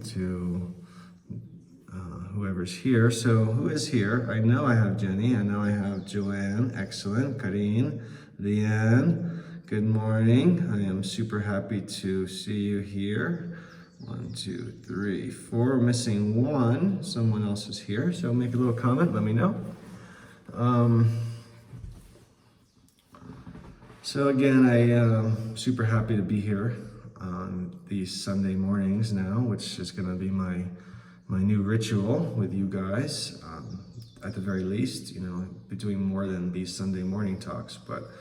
to whoever's here. So who is here? I know I have Jenny. I know I have Joanne. Excellent. Karine. Leanne. Good morning. I am super happy to see you here. 1, 2, 3, 4. We're missing one. Someone else is here. So make a little comment. Let me know. So again, I am super happy to be here on these Sunday mornings now, which is going to be my new ritual with you guys, at the very least, be doing more than these Sunday morning talks, but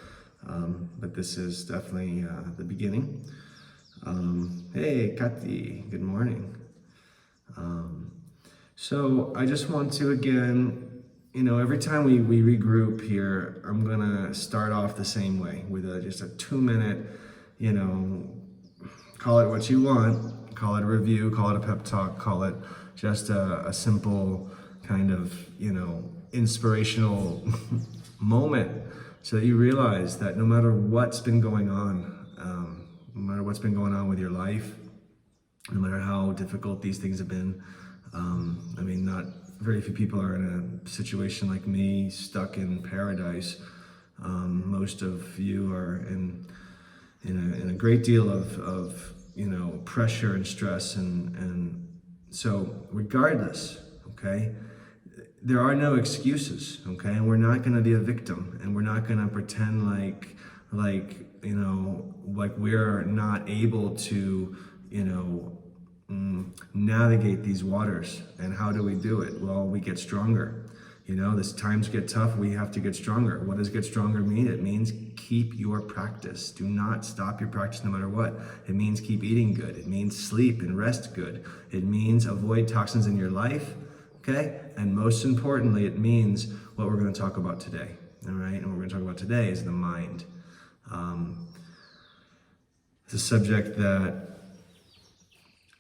this is definitely the beginning. Hey, Kati, good morning. So I just want to, again, every time we regroup here, I'm gonna start off the same way with just a 2-minute, call it what you want, call it a review, call it a pep talk, call it just a simple kind of, inspirational moment, so that you realize that no matter what's been going on, with your life, no matter how difficult these things have been, not very few people are in a situation like me, stuck in paradise. Most of you are in a great deal of pressure and stress, and so regardless, okay, there are no excuses, okay, and we're not going to be a victim, and we're not going to pretend like we're not able to navigate these waters. And how do we do it? Well, we get stronger. As times get tough, we have to get stronger. What does get stronger mean? It means keep your practice. Do not stop your practice no matter what. It means keep eating good. It means sleep and rest good. It means avoid toxins in your life, okay? And most importantly, it means what we're going to talk about today, all right? And what we're going to talk about today is the mind. It's a subject that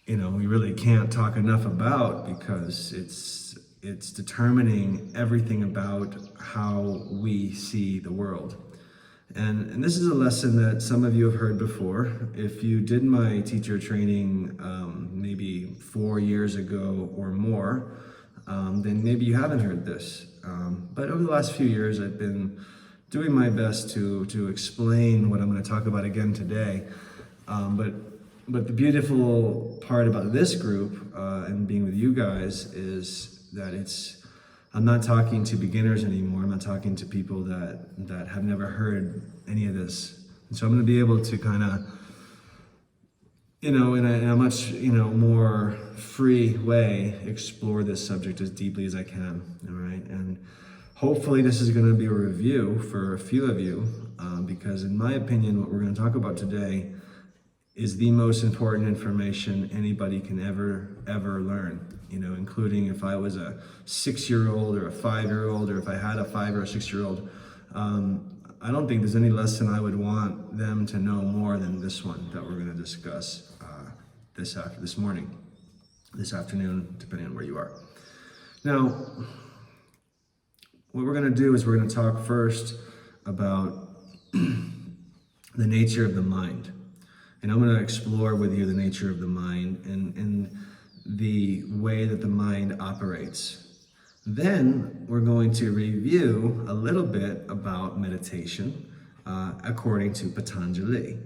we really can't talk enough about, because it's determining everything about how we see the world. And this is a lesson that some of you have heard before. If you did my teacher training maybe 4 years ago or more, then maybe you haven't heard this. But over the last few years, I've been doing my best to explain what I'm going to talk about again today. But the beautiful part about this group and being with you guys is that I'm not talking to beginners anymore. I'm not talking to people that have never heard any of this. And so I'm going to be able to kind of, in a much, more free way, explore this subject as deeply as I can, all right? And hopefully this is going to be a review for a few of you, because in my opinion, what we're going to talk about today is the most important information anybody can ever learn, including if I was a 6-year-old or a 5-year-old, or if I had a 5 or a 6-year-old. I don't think there's any lesson I would want them to know more than this one that we're going to discuss this afternoon, depending on where you are. Now, what we're going to do is we're going to talk first about the nature of the mind. And I'm going to explore with you the nature of the mind and the way that the mind operates. Then we're going to review a little bit about meditation according to Patanjali.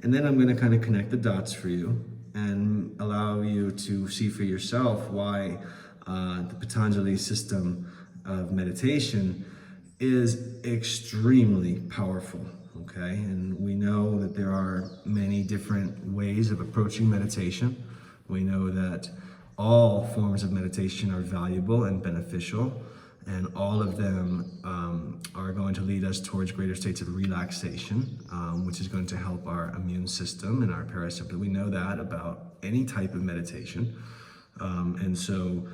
And then I'm going to kind of connect the dots for you and allow you to see for yourself why the Patanjali system of meditation is extremely powerful. Okay, and we know that there are many different ways of approaching meditation. We know that all forms of meditation are valuable and beneficial, and all of them are going to lead us towards greater states of relaxation, which is going to help our immune system and our parasympathetic. We know that about any type of meditation. And so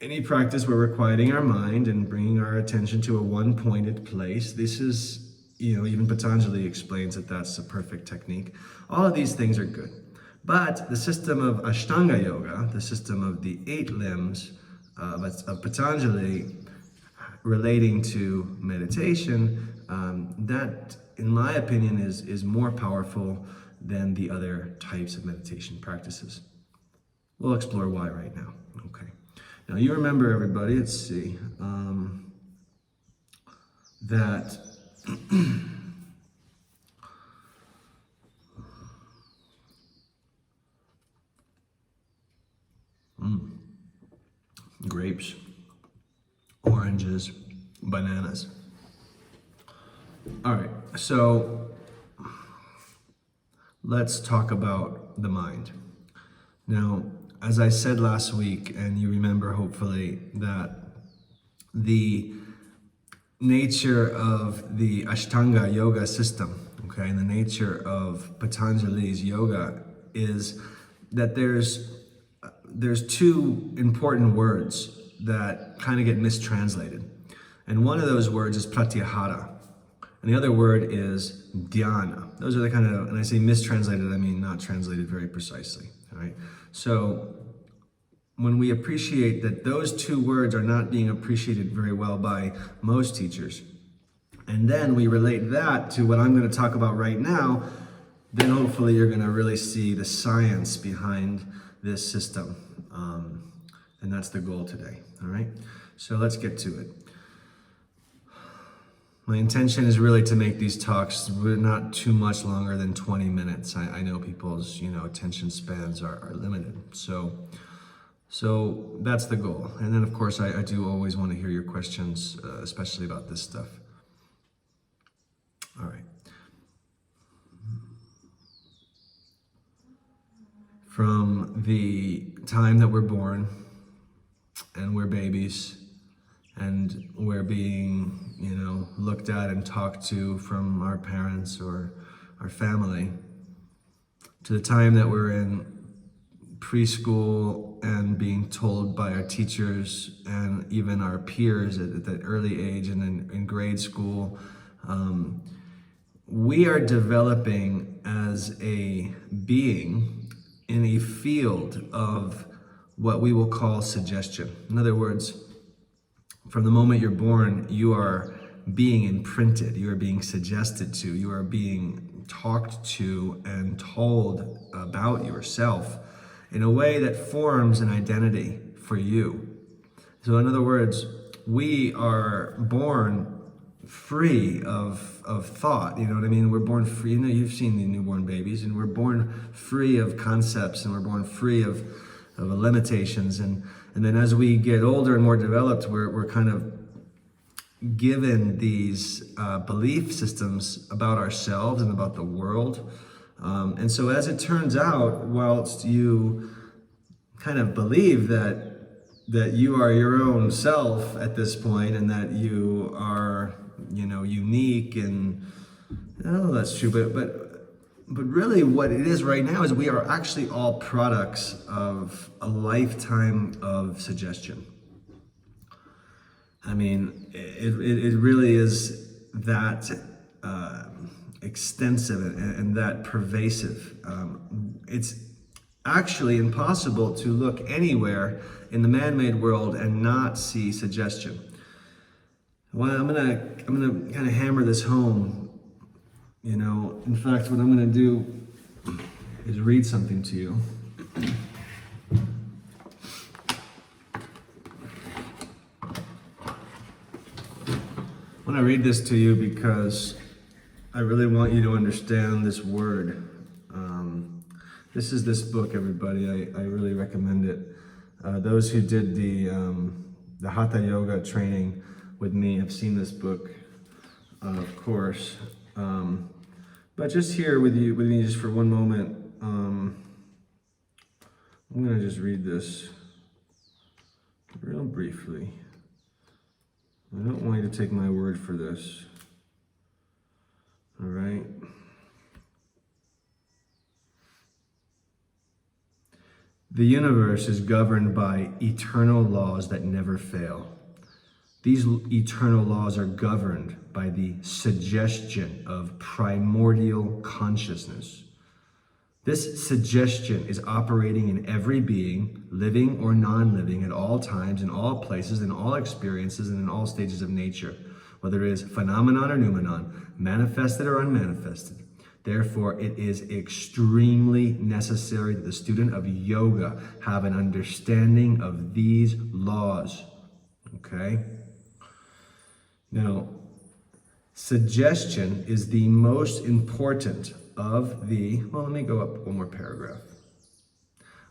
any practice where we're quieting our mind and bringing our attention to a one-pointed place, this is, even Patanjali explains that that's a perfect technique. All of these things are good. But the system of Ashtanga Yoga, the system of the 8 limbs of Patanjali relating to meditation, that, in my opinion, is more powerful than the other types of meditation practices. we'll explore why right now. Okay. Now you remember, everybody, let's see, that grapes, oranges, bananas. All right, so let's talk about the mind. Now, as I said last week, and you remember hopefully, that the nature of the Ashtanga yoga system, okay, and the nature of Patanjali's yoga is that there's two important words that kind of get mistranslated. And one of those words is Pratyahara, and the other word is dhyana. Those are the kind of, and I say mistranslated, I mean not translated very precisely, all right? So when we appreciate that those two words are not being appreciated very well by most teachers, and then we relate that to what I'm going to talk about right now, then hopefully you're going to really see the science behind this system. And that's the goal today, all right? So let's get to it. My intention is really to make these talks not too much longer than 20 minutes. I know people's, attention spans are limited. So that's the goal. And then, of course, I do always want to hear your questions, especially about this stuff. All right. From the time that we're born and we're babies and we're being, looked at and talked to from our parents or our family, to the time that we're in preschool and being told by our teachers and even our peers at that early age and in grade school, we are developing as a being in a field of what we will call suggestion. In other words, from the moment you're born, you are being imprinted, you are being suggested to, you are being talked to and told about yourself in a way that forms an identity for you. So in other words, we are born free of thought, you know what I mean? We're born free, you've seen the newborn babies, and we're born free of concepts, and we're born free of limitations, and then as we get older and more developed, we're kind of given these belief systems about ourselves and about the world. And so as it turns out, whilst you kind of believe that you are your own self at this point, and that you are, unique, and that's true, but really what it is right now is we are actually all products of a lifetime of suggestion. I mean, it really is that extensive and that pervasive. It's actually impossible to look anywhere in the man-made world and not see suggestion. Well, I'm gonna kind of hammer this home. In fact, what I'm gonna do is read something to you. I want to read this to you because I really want you to understand this word. This is this book, everybody. I really recommend it. Those who did the Hatha Yoga training with me have seen this book, of course. But just here with me just for one moment, I'm going to just read this real briefly. I don't want you to take my word for this. All right? The universe is governed by eternal laws that never fail. These eternal laws are governed by the suggestion of primordial consciousness. This suggestion is operating in every being, living or non-living, at all times, in all places, in all experiences, and in all stages of nature, whether it is phenomenon or noumenon, manifested or unmanifested. Therefore, it is extremely necessary that the student of yoga have an understanding of these laws. Okay? Now, suggestion is the most important of the... Well, let me go up one more paragraph.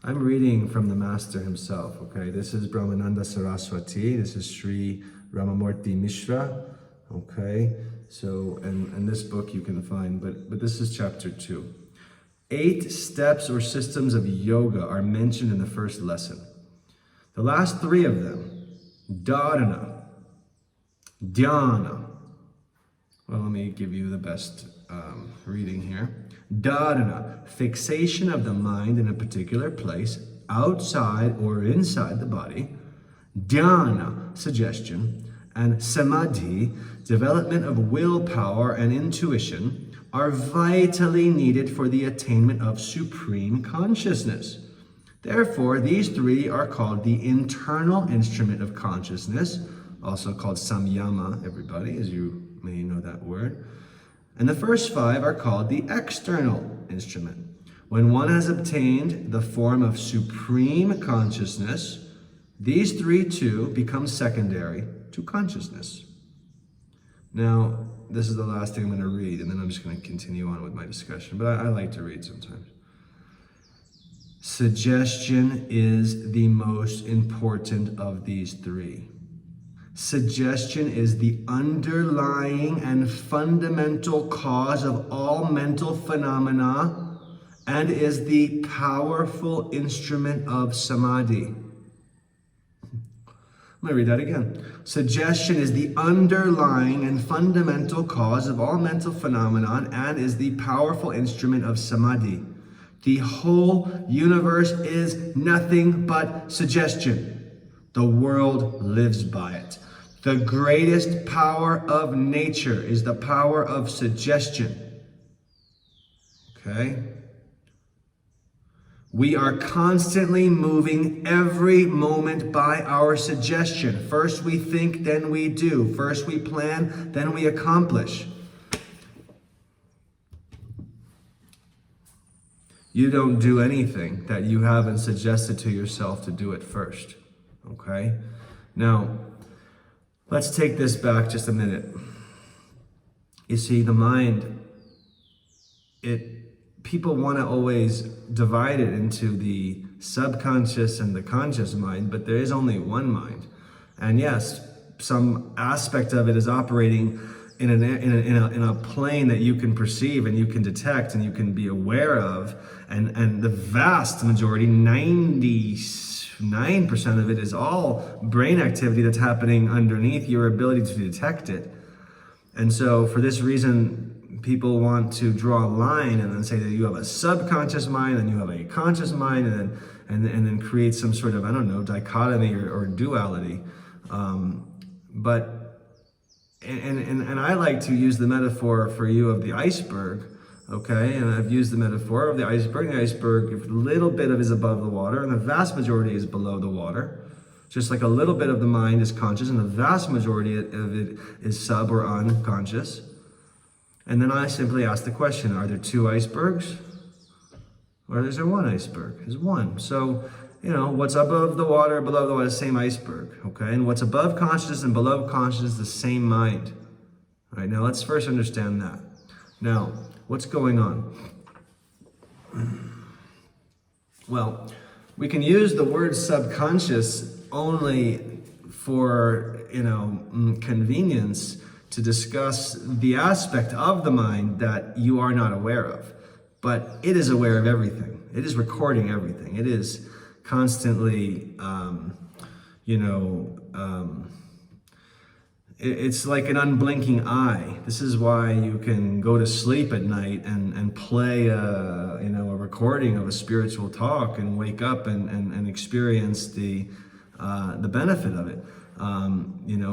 I'm reading from the master himself, okay? This is Brahmananda Saraswati. This is Sri Ramamurti Mishra, okay? So, and this book you can find, but this is chapter 2. 8 steps or systems of yoga are mentioned in the first lesson. The last 3 of them, dharana, dhyana. Well, let me give you the best reading here. Dharana, fixation of the mind in a particular place, outside or inside the body. Dhyana, suggestion. And samadhi, development of willpower and intuition, are vitally needed for the attainment of supreme consciousness. Therefore, these 3 are called the internal instrument of consciousness, also called samyama, everybody, as you may know that word. And the first 5 are called the external instrument. When one has obtained the form of supreme consciousness, these 3 too become secondary to consciousness. Now, this is the last thing I'm going to read, and then I'm just going to continue on with my discussion, but I like to read sometimes. Suggestion is the most important of these 3. Suggestion is the underlying and fundamental cause of all mental phenomena and is the powerful instrument of samadhi. I'm going to read that again. Suggestion is the underlying and fundamental cause of all mental phenomenon and is the powerful instrument of samadhi. The whole universe is nothing but suggestion. The world lives by it. The greatest power of nature is the power of suggestion. Okay? We are constantly moving every moment by our suggestion. First we think, then we do. First we plan, then we accomplish. You don't do anything that you haven't suggested to yourself to do it first. Okay? Now, let's take this back just a minute. You see, the mind, people want to always divide it into the subconscious and the conscious mind, but there is only one mind. And yes, some aspect of it is operating in a plane that you can perceive and you can detect and you can be aware of. And the vast majority, 99% of it is all brain activity that's happening underneath your ability to detect it. And so for this reason, people want to draw a line and then say that you have a subconscious mind and you have a conscious mind and then create some sort of, I don't know, dichotomy or duality. But I like to use the metaphor for you of the iceberg, okay? And I've used the metaphor of the iceberg. The iceberg, if a little bit of it is above the water and the vast majority is below the water. Just like a little bit of the mind is conscious and the vast majority of it is sub or unconscious. And then I simply ask the question, are there 2 icebergs? Or is there 1 iceberg? There's 1. So, what's above the water, below the water, the same iceberg, okay? And what's above consciousness and below consciousness, the same mind. All right, now let's first understand that. Now, what's going on? Well, we can use the word subconscious only for, convenience to discuss the aspect of the mind that you are not aware of. But it is aware of everything. It is recording everything. It is constantly, it's like an unblinking eye. This is why you can go to sleep at night and play a recording of a spiritual talk and wake up and experience the benefit of it.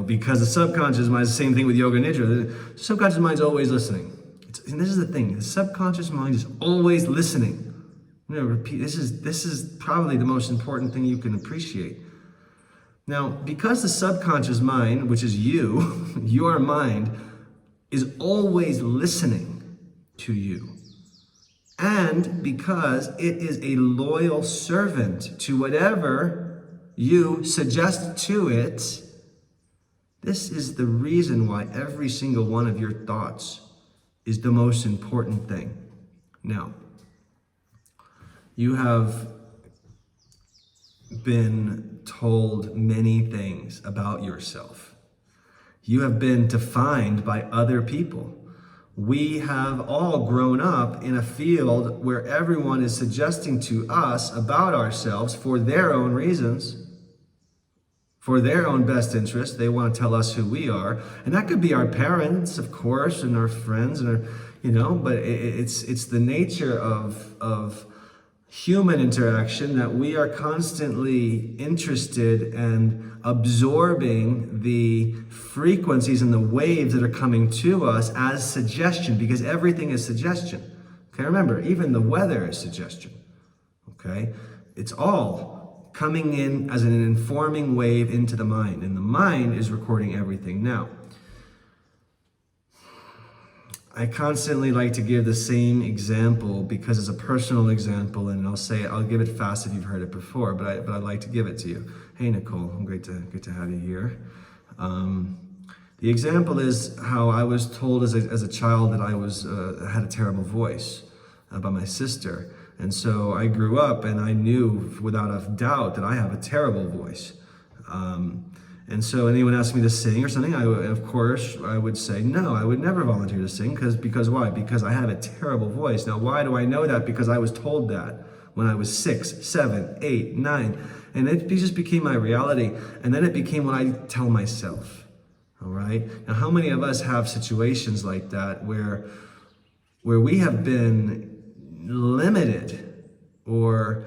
Because the subconscious mind is the same thing with yoga nidra. The subconscious mind is always listening. And this is the thing: the subconscious mind is always listening. Repeat. This is probably the most important thing you can appreciate. Now, because the subconscious mind, which is you, your mind, is always listening to you. and because it is a loyal servant to whatever you suggest to it. This is the reason why every single one of your thoughts is the most important thing. Now, you have been told many things about yourself. You have been defined by other people. We have all grown up in a field where everyone is suggesting to us about ourselves for their own reasons, for their own best interest. They want to tell us who we are. And that could be our parents, of course, and our friends, and our, but it's the nature of human interaction that we are constantly interested in absorbing the frequencies and the waves that are coming to us as suggestion, because everything is suggestion. Okay, remember, even the weather is suggestion. Okay, it's all coming in as an informing wave into the mind, and the mind is recording everything. Now, I constantly like to give the same example because it's a personal example, and I'll give it fast if you've heard it before, but I'd like to give it to you. Hey, Nicole, great to have you here. The example is how I was told as a child that I had a terrible voice by my sister, and so I grew up and I knew without a doubt that I have a terrible voice. And so anyone asked me to sing or something, I would say, no, I would never volunteer to sing. Because why? Because I have a terrible voice. Now, why do I know that? Because I was told that when I was 6, 7, 8, 9. And it just became my reality. And then it became what I tell myself. All right? Now, how many of us have situations like that where we have been limited or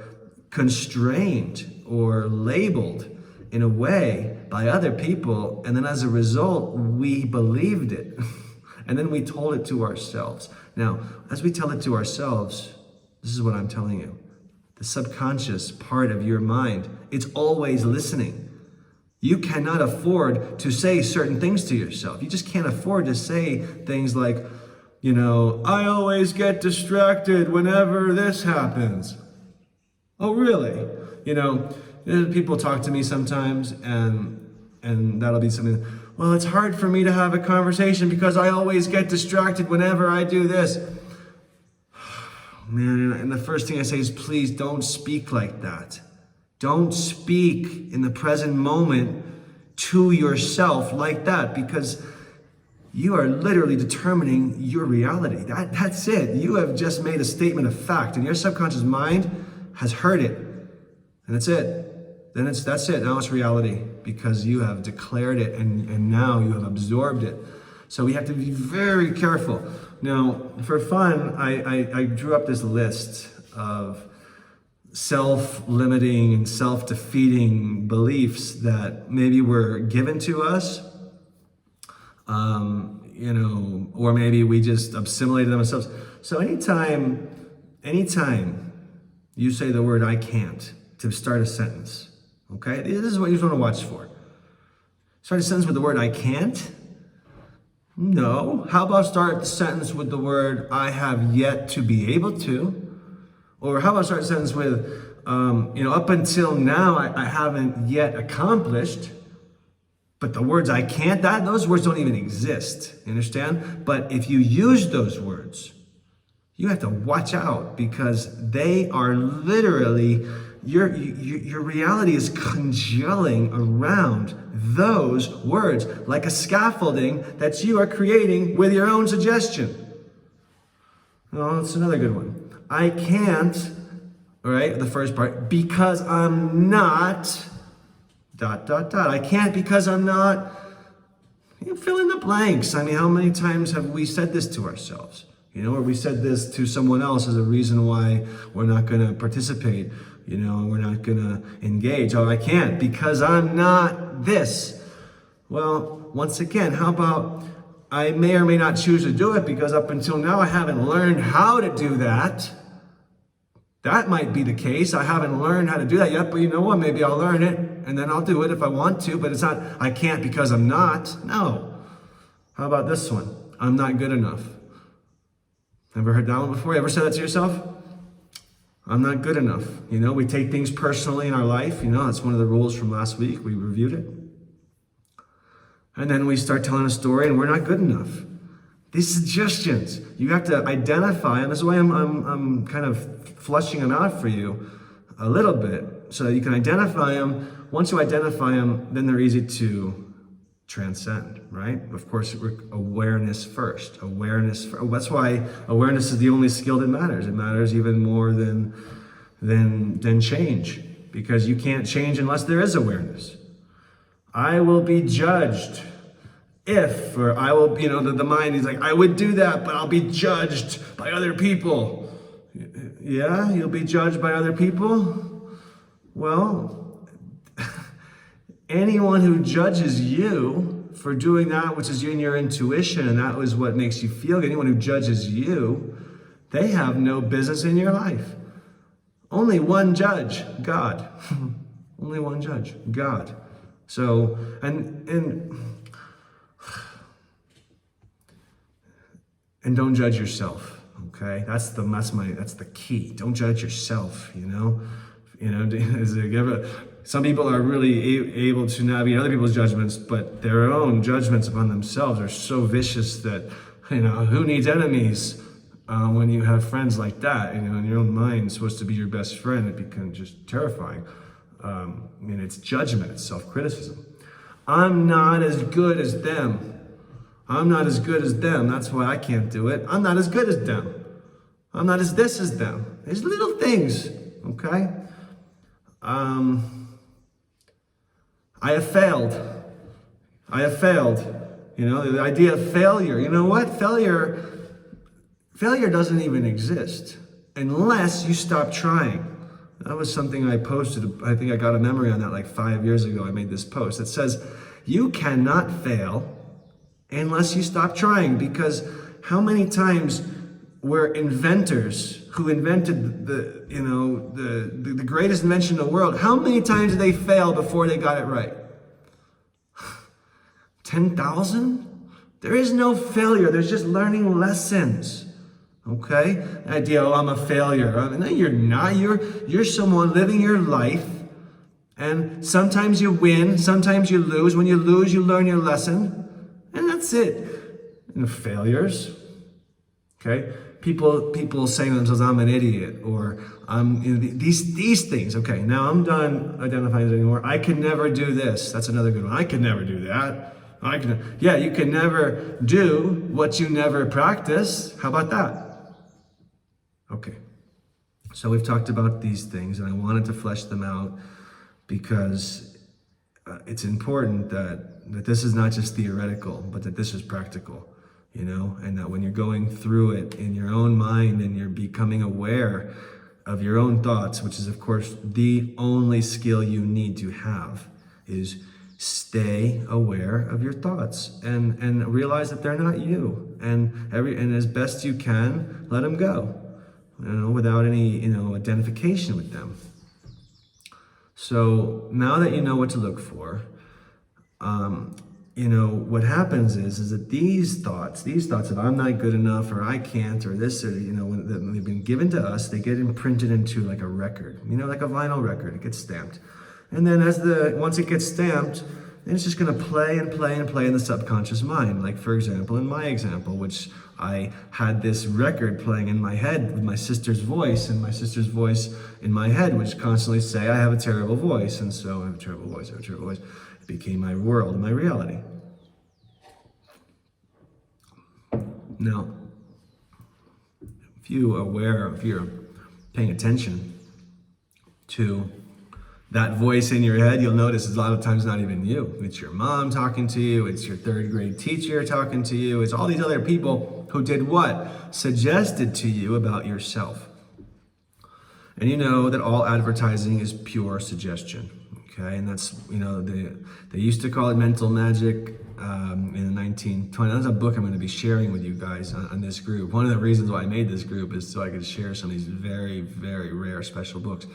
constrained or labeled in a way by other people, and then as a result, we believed it. And then we told it to ourselves. Now, as we tell it to ourselves, this is what I'm telling you. The subconscious part of your mind, it's always listening. You cannot afford to say certain things to yourself. You just can't afford to say things like, I always get distracted whenever this happens. Oh, really? People talk to me sometimes, and that'll be something, well, it's hard for me to have a conversation because I always get distracted whenever I do this. Man, and the first thing I say is, please don't speak like that. Don't speak in the present moment to yourself like that, because you are literally determining your reality. That's it. You have just made a statement of fact, and your subconscious mind has heard it, and that's it. Then that's it. Now it's reality, because you have declared it and now you have absorbed it. So we have to be very careful. Now, for fun, I drew up this list of self-limiting and self-defeating beliefs that maybe were given to us, or maybe we just assimilated them ourselves. So anytime you say the word "I can't" to start a sentence, okay? This is what you want to watch for. Start a sentence with the word "I can't"? No. How about start the sentence with the word "I have yet to be able to"? Or how about start a sentence with, up until now, I haven't yet accomplished. But the words "I can't," those words don't even exist. You understand? But if you use those words, you have to watch out, because they are literally, your reality is congealing around those words like a scaffolding that you are creating with your own suggestion. Oh, that's another good one. I can't, all right, the first part, because I'm not, ... I can't because I'm not, fill in the blanks. I mean, how many times have we said this to ourselves? Or we said this to someone else as a reason why we're not going to participate, and we're not going to engage. Oh, I can't because I'm not this. Well, once again, how about I may or may not choose to do it because up until now I haven't learned how to do that. That might be the case. I haven't learned how to do that yet, but you know what? Maybe I'll learn it and then I'll do it if I want to, but it's not, I can't because I'm not. No. How about this one? I'm not good enough. Ever heard that one before? You ever said that to yourself? I'm not good enough. You know, we take things personally in our life. You know, that's one of the rules from last week. We reviewed it. And then we start telling a story and we're not good enough. These suggestions, you have to identify, and this is why I'm kind of flushing them out for you a little bit, so that you can identify them. Once you identify them, then they're easy to transcend, right? Of course, awareness first. That's why awareness is the only skill that matters. It matters even more than change, because you can't change unless there is awareness. I will be judged if, or I will, you know, the mind is like, I would do that, but I'll be judged by other people. Yeah, you'll be judged by other people? Well, anyone who judges you for doing that which is in your intuition, and that was what makes you feel good, anyone who judges you, they have no business in your life. Only one judge, God. Only one judge, God. So, and don't judge yourself, okay? That's the key. Don't judge yourself, you know? You know, some people are really able to navigate other people's judgments, but their own judgments upon themselves are so vicious that, you know, who needs enemies when you have friends like that? You know, in your own mind, it's supposed to be your best friend. It becomes just terrifying. I mean, it's judgment, it's self-criticism. I'm not as good as them. I'm not as good as them. That's why I can't do it. I'm not as good as them. I'm not as this as them. There's little things, okay? I have failed. You know, the idea of failure. You know what? Failure doesn't even exist unless you stop trying. That was something I posted. I think I got a memory on that like 5 years ago. I made this post that says, you cannot fail unless you stop trying, because how many times were inventors who invented the greatest invention in the world, how many times did they fail before they got it right? 10,000? There is no failure. There's just learning lessons. Okay? The idea, I'm a failure. I mean, no, you're not. You're someone living your life, and sometimes you win, sometimes you lose. When you lose, you learn your lesson, and that's it. No failures. Okay? People saying to themselves, I'm an idiot, or these things. Okay, now I'm done identifying it anymore. I can never do this. That's another good one. I can never do that. You can never do what you never practice. How about that? Okay, so we've talked about these things, and I wanted to flesh them out because it's important that this is not just theoretical, but that this is practical, you know, and that when you're going through it in your own mind and you're becoming aware of your own thoughts, which is, of course, the only skill you need to have, is stay aware of your thoughts and realize that they're not you, and as best you can, let them go. You know, without any, identification with them. So now that you know what to look for, what happens is that these thoughts of I'm not good enough, or I can't, or this, or, when they've been given to us, they get imprinted into like a record, like a vinyl record. It gets stamped. And then once it gets stamped, then it's just going to play and play and play in the subconscious mind. Like, for example, in my example, which I had this record playing in my head with my sister's voice, and my sister's voice in my head would constantly say, I have a terrible voice, and so I have a terrible voice, It became my world, my reality. Now, if you're paying attention to that voice in your head, you'll notice it's a lot of times not even you. It's your mom talking to you. It's your third grade teacher talking to you. It's all these other people who did what? Suggested to you about yourself. And you know that all advertising is pure suggestion. Okay, and that's, they used to call it mental magic in the 1920s. That's a book I'm going to be sharing with you guys on this group. One of the reasons why I made this group is so I could share some of these very, very rare special books.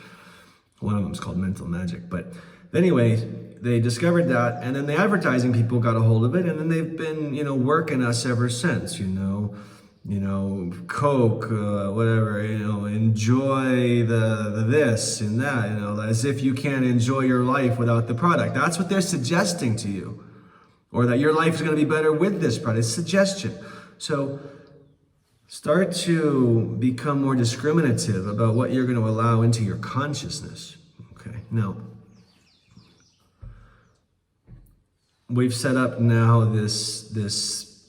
One of them is called Mental Magic. But anyway, they discovered that, and then the advertising people got a hold of it, and then they've been, working us ever since, Coke, whatever, enjoy the this and that, as if you can't enjoy your life without the product. That's what they're suggesting to you. Or that your life is going to be better with this product. It's suggestion. So start to become more discriminative about what you're going to allow into your consciousness. Okay, now, we've set up now this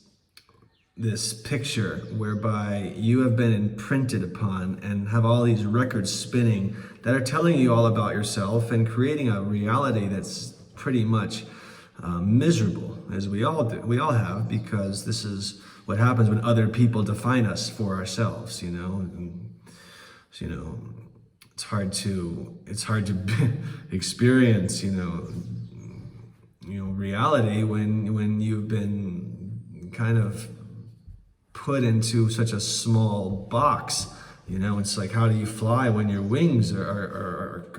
picture whereby you have been imprinted upon and have all these records spinning that are telling you all about yourself and creating a reality that's pretty much miserable, as we all do. We all have, because this is what happens when other people define us for ourselves. It's hard to experience reality when you've been kind of put into such a small box. It's like, how do you fly when your wings are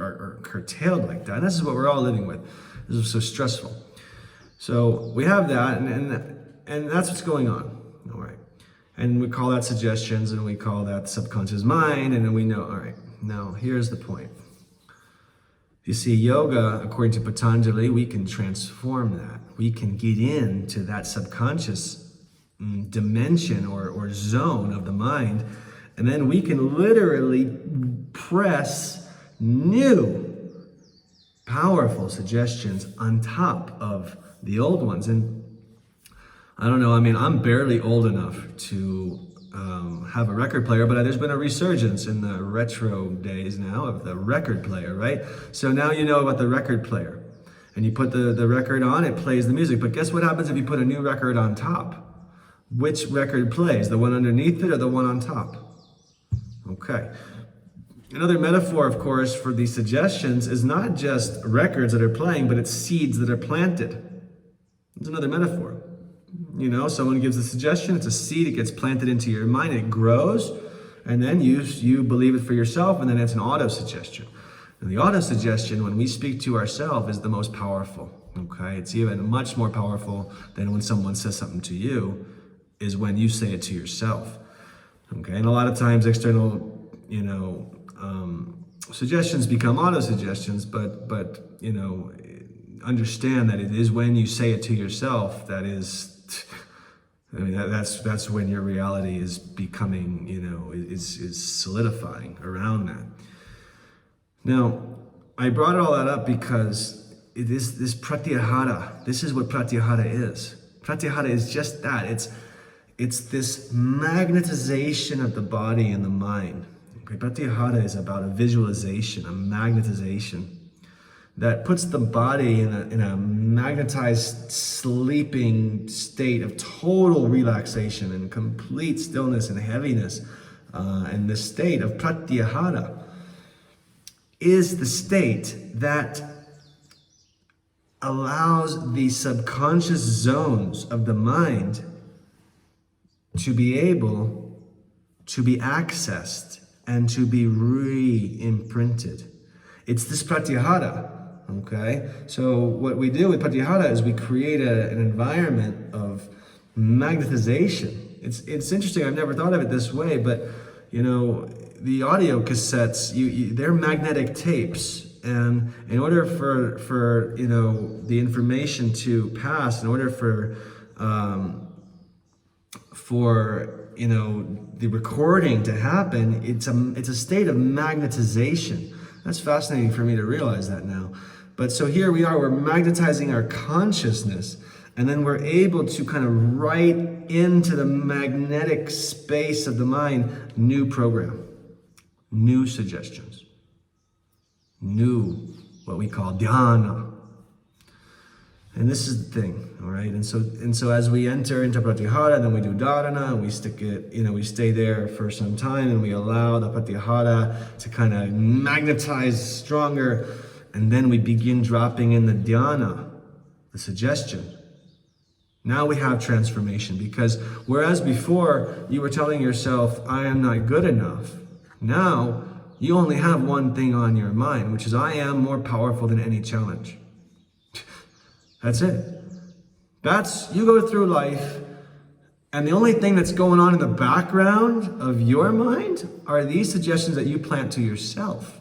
curtailed like that? And this is what we're all living with. This is so stressful. So we have that, and that's what's going on. All right. And we call that suggestions, and we call that subconscious mind, and then we know, all right, now here's the point. You see, yoga, according to Patanjali, we can transform that. We can get into that subconscious dimension or zone of the mind, and then we can literally press new, powerful suggestions on top of the old ones. And I don't know, I'm barely old enough to have a record player, but there's been a resurgence in the retro days now of the record player, right? So now you know about the record player, and you put the record on, it plays the music. But guess what happens if you put a new record on top? Which record plays? The one underneath it or the one on top? Okay. Another metaphor, of course, for these suggestions is not just records that are playing, but it's seeds that are planted. It's another metaphor. Someone gives a suggestion, it's a seed, it gets planted into your mind, it grows, and then you believe it for yourself, and then it's an auto-suggestion. And the auto-suggestion, when we speak to ourselves, is the most powerful, okay? It's even much more powerful than when someone says something to you, is when you say it to yourself, okay? And a lot of times external, suggestions become auto-suggestions, but understand that it is when you say it to yourself that is, that's when your reality is becoming, is solidifying around that. Now, I brought all that up because it is this Pratyahara. This is what Pratyahara is. Pratyahara is just that. It's this magnetization of the body and the mind. Okay, Pratyahara is about a visualization, a magnetization that puts the body in a magnetized, sleeping state of total relaxation and complete stillness and heaviness. And the state of Pratyahara is the state that allows the subconscious zones of the mind to be able to be accessed and to be re-imprinted. It's this Pratyahara. Okay, so what we do with Pratyahara is we create an environment of magnetization. It's interesting, I've never thought of it this way, but the audio cassettes, they're magnetic tapes, and in order for the information to pass, in order for the recording to happen, it's a state of magnetization. That's fascinating for me to realize that now. But so here we are, we're magnetizing our consciousness, and then we're able to kind of write into the magnetic space of the mind, new program, new suggestions, new, what we call dhyana. And this is the thing, all right? And so as we enter into Pratyahara, then we do dharana, and we stick it, we stay there for some time, and we allow the Pratyahara to kind of magnetize stronger, and then we begin dropping in the dhyana, the suggestion. Now we have transformation, because whereas before you were telling yourself, I am not good enough, now you only have one thing on your mind, which is, I am more powerful than any challenge. That's it. You go through life And the only thing that's going on in the background of your mind are these suggestions that you plant to yourself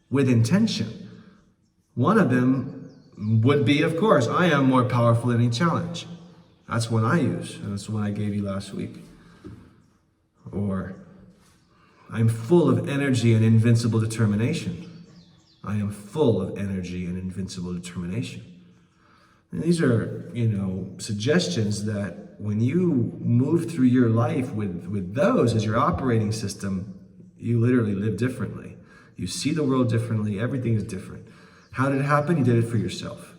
with intention. One of them would be, of course, I am more powerful than any challenge. That's one I use, and that's the one I gave you last week. Or, I'm full of energy and invincible determination. I am full of energy and invincible determination. And these are, suggestions that when you move through your life with those as your operating system, you literally live differently. You see the world differently. Everything is different. How did it happen? You did it for yourself.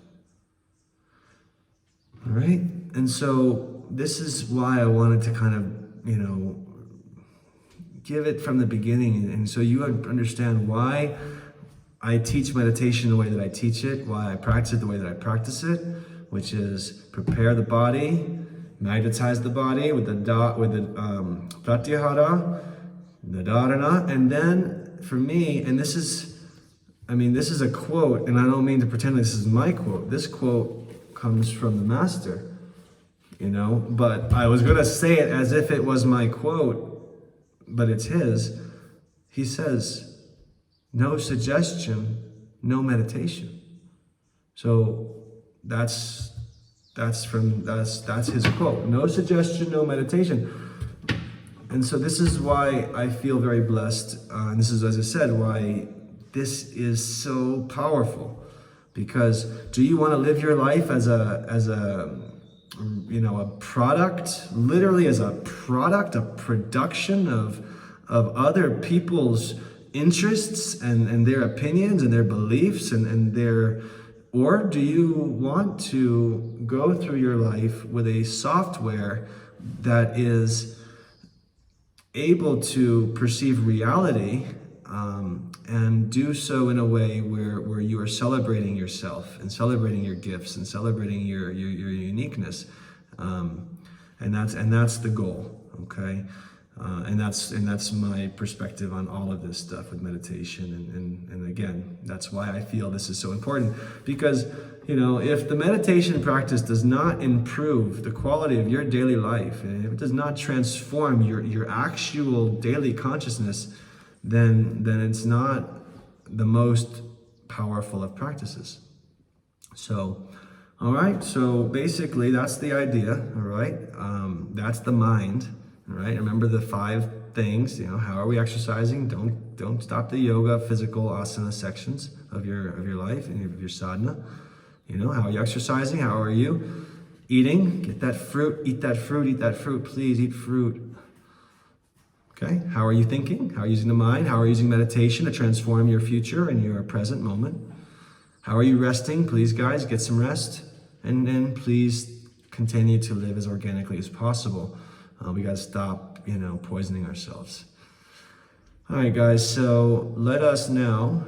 All right? And so this is why I wanted to kind of, give it from the beginning. And so you understand why I teach meditation the way that I teach it, why I practice it the way that I practice it, which is prepare the body, magnetize the body with the Pratyahara, the Dharana, and then for me, and this is a quote, and I don't mean to pretend this is my quote. This quote comes from the master, but I was going to say it as if it was my quote, but it's his. He says, no suggestion, no meditation. So that's his quote. No suggestion, no meditation. And so this is why I feel very blessed. And this is, as I said, why this is so powerful. Because do you want to live your life as a product, literally as a product, a production of other people's interests and their opinions and their beliefs and their, or do you want to go through your life with a software that is able to perceive reality and do so in a way where you are celebrating yourself and celebrating your gifts and celebrating your uniqueness, and that's the goal, okay? And that's my perspective on all of this stuff with meditation, and again, that's why I feel this is so important, because if the meditation practice does not improve the quality of your daily life, and if it does not transform your actual daily consciousness, then it's not the most powerful of practices. So, all right, so basically that's the idea, all right? That's the mind, all right? Remember the 5 things, how are we exercising? Don't stop the yoga, physical, asana sections of your life and of your sadhana. How are you exercising? How are you eating? Get that fruit, eat that fruit, please eat fruit. Okay, how are you thinking? How are you using the mind? How are you using meditation to transform your future and your present moment? How are you resting? Please, guys, get some rest. And then please continue to live as organically as possible. We got to stop, poisoning ourselves. All right, guys, so let us now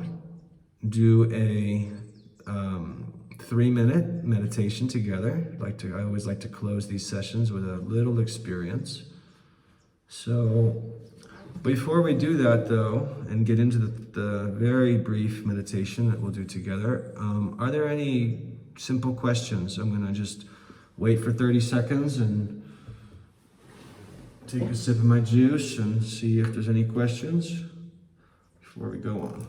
do a 3-minute meditation together. I always like to close these sessions with a little experience. So before we do that, though, and get into the very brief meditation that we'll do together, are there any simple questions? I'm going to just wait for 30 seconds and take a sip of my juice and see if there's any questions before we go on.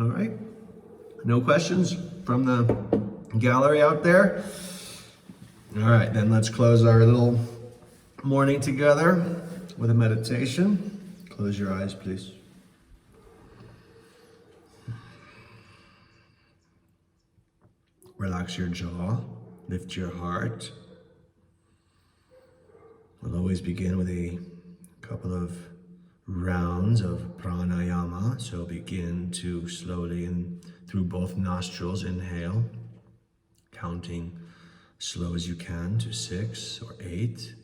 All right, no questions from the gallery out there? All right, then let's close our little morning together with a meditation. Close your eyes, please. Relax your jaw, lift your heart. We'll always begin with a couple of rounds of pranayama. So begin to slowly and through both nostrils inhale, counting slow as you can to 6 or 8.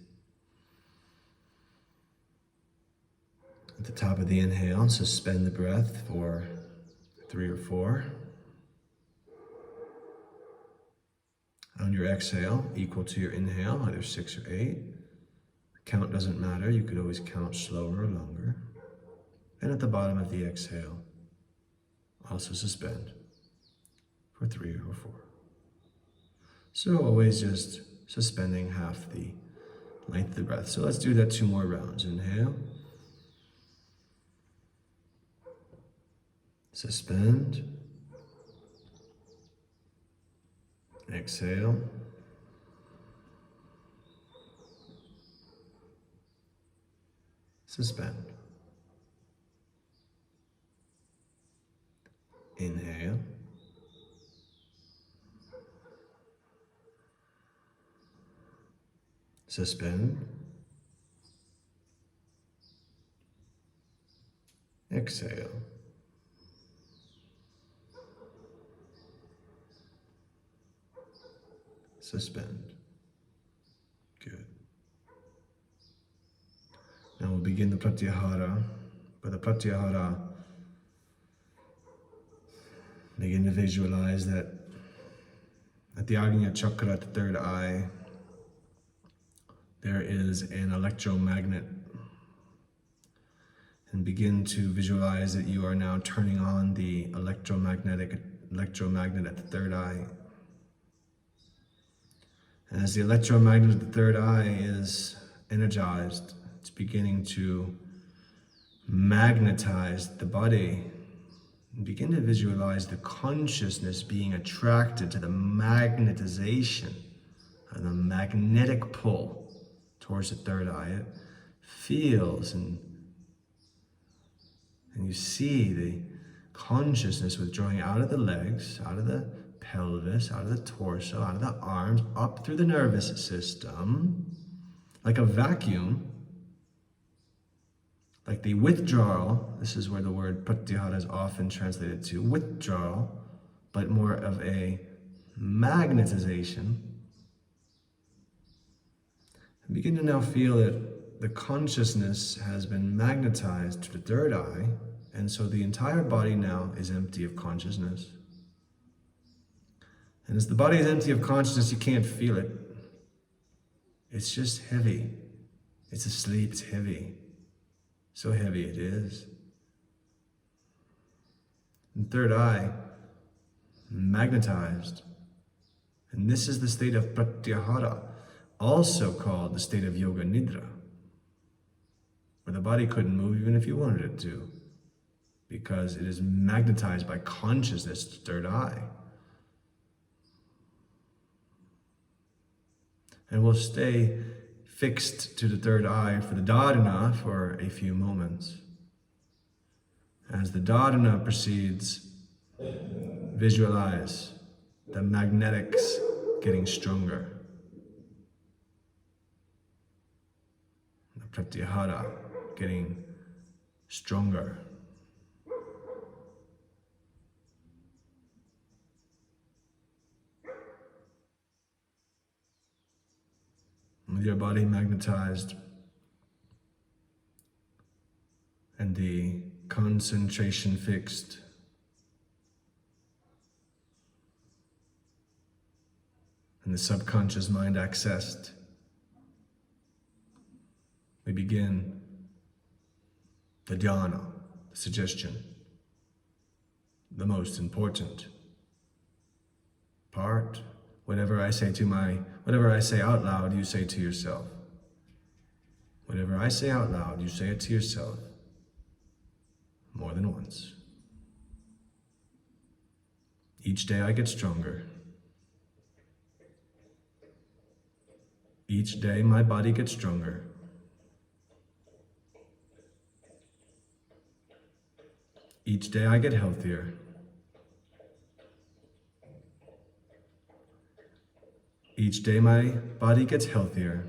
At the top of the inhale, suspend the breath for 3 or 4. On your exhale, equal to your inhale, either 6 or 8. Count doesn't matter. You could always count slower or longer. And at the bottom of the exhale, also suspend for 3 or 4. So always just suspending half the length of the breath. So let's do that 2 more rounds. Inhale. Suspend. Exhale. Suspend. Inhale. Suspend. Exhale. Suspend. Good. Now we'll begin the Pratyahara. For the Pratyahara, begin to visualize that at the Agnya Chakra, at the third eye, there is an electromagnet. And begin to visualize that you are now turning on the electromagnet at the third eye. And as the electromagnet at the third eye is energized, it's beginning to magnetize the body. And begin to visualize the consciousness being attracted to the magnetization, or the magnetic pull towards the third eye. It feels and you see the consciousness withdrawing out of the legs, out of the pelvis, out of the torso, out of the arms, up through the nervous system, like a vacuum, like the withdrawal. This is where the word pratyahara is often translated to, withdrawal, but more of a magnetization. And begin to now feel that the consciousness has been magnetized to the third eye, and so the entire body now is empty of consciousness. And as the body is empty of consciousness, you can't feel it. It's just heavy. It's asleep, it's heavy. So heavy it is. And third eye, magnetized. And this is the state of Pratyahara, also called the state of Yoga Nidra, where the body couldn't move even if you wanted it to, because it is magnetized by consciousness to third eye. And we'll stay fixed to the third eye for the dharana for a few moments. As the dharana proceeds, visualize the magnetics getting stronger. The pratyahara getting stronger. With your body magnetized and the concentration fixed, and the subconscious mind accessed, we begin the dhyana, the suggestion, the most important part. Whatever I say out loud, you say to yourself. Whatever I say out loud, you say it to yourself more than once. Each day I get stronger. Each day my body gets stronger. Each day I get healthier. Each day my body gets healthier.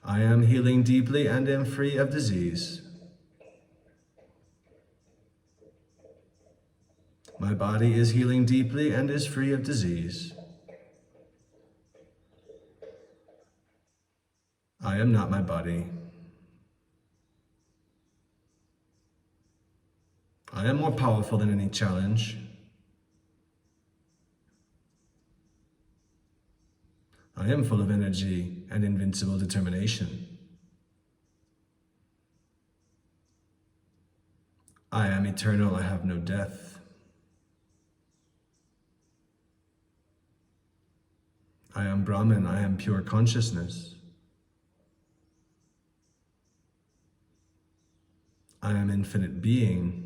I am healing deeply and am free of disease. My body is healing deeply and is free of disease. I am not my body. I am more powerful than any challenge. I am full of energy and invincible determination. I am eternal, I have no death. I am Brahman, I am pure consciousness. I am infinite being.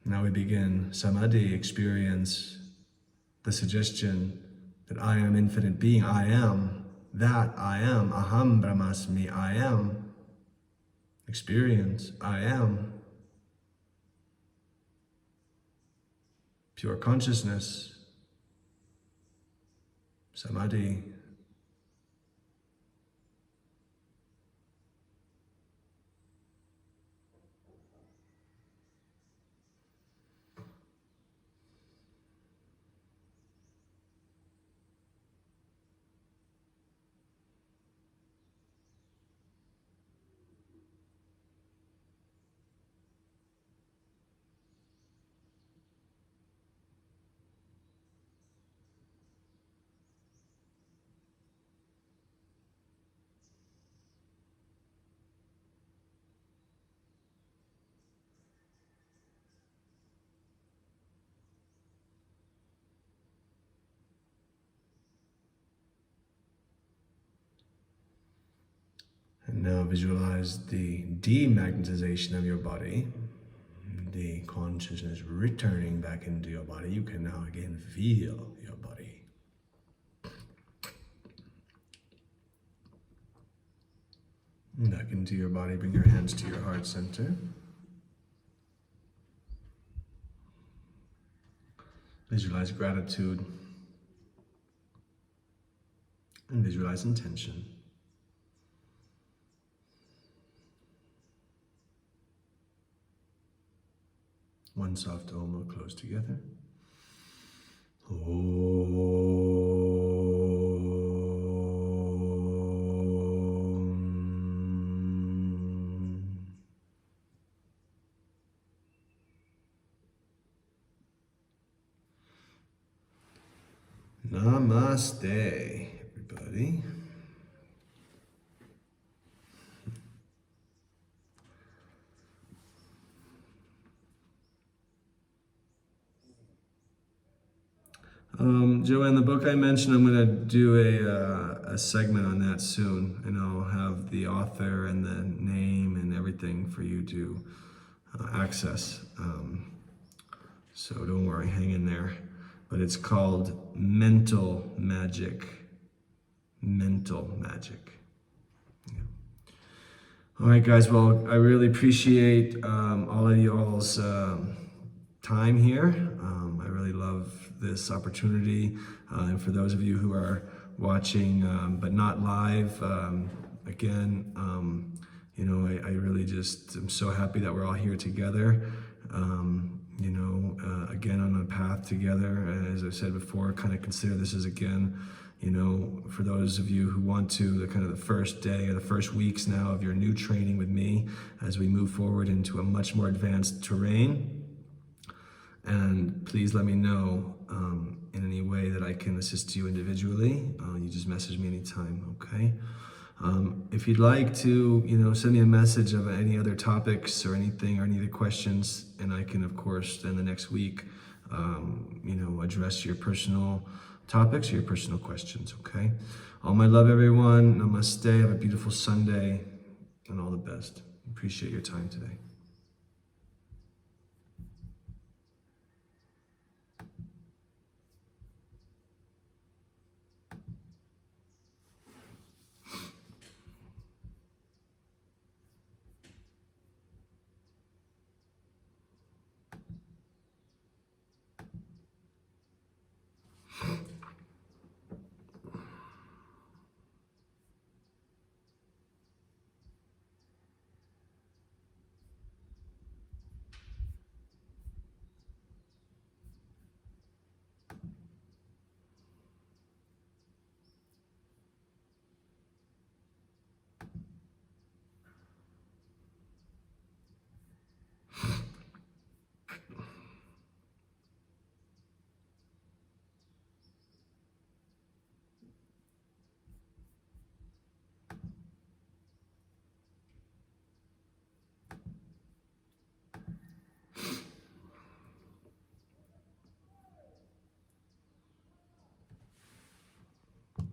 Now we begin samadhi experience, the suggestion that I am infinite being, I am that, I am, aham brahmasmi, I am. Experience, I am. Pure consciousness, samadhi. And now visualize the demagnetization of your body, the consciousness returning back into your body. You can now again feel your body. Back into your body, bring your hands to your heart center. Visualize gratitude and visualize intention. One soft Om will close together. Namaste, everybody. Joanne, the book I mentioned, I'm going to do a segment on that soon, and I'll have the author and the name and everything for you to access. So don't worry, hang in there. But it's called Mental Magic. Mental Magic. Yeah. All right, guys. Well, I really appreciate all of y'all's time here. I really love this opportunity. And for those of you who are watching, but not live, again, you know, I really just am so happy that we're all here together. You know, again, on a path together. And as I said before, kind of consider this as, again, you know, for those of you who want to, the kind of the first day or the first weeks now of your new training with me as we move forward into a much more advanced terrain. And please let me know in any way that I can assist you individually. You just message me anytime, okay? If you'd like to, you know, send me a message of any other topics or anything or any other questions, and I can, of course, then the next week, you know, address your personal topics or your personal questions, okay? All my love, everyone. Namaste. Have a beautiful Sunday, and all the best. Appreciate your time today.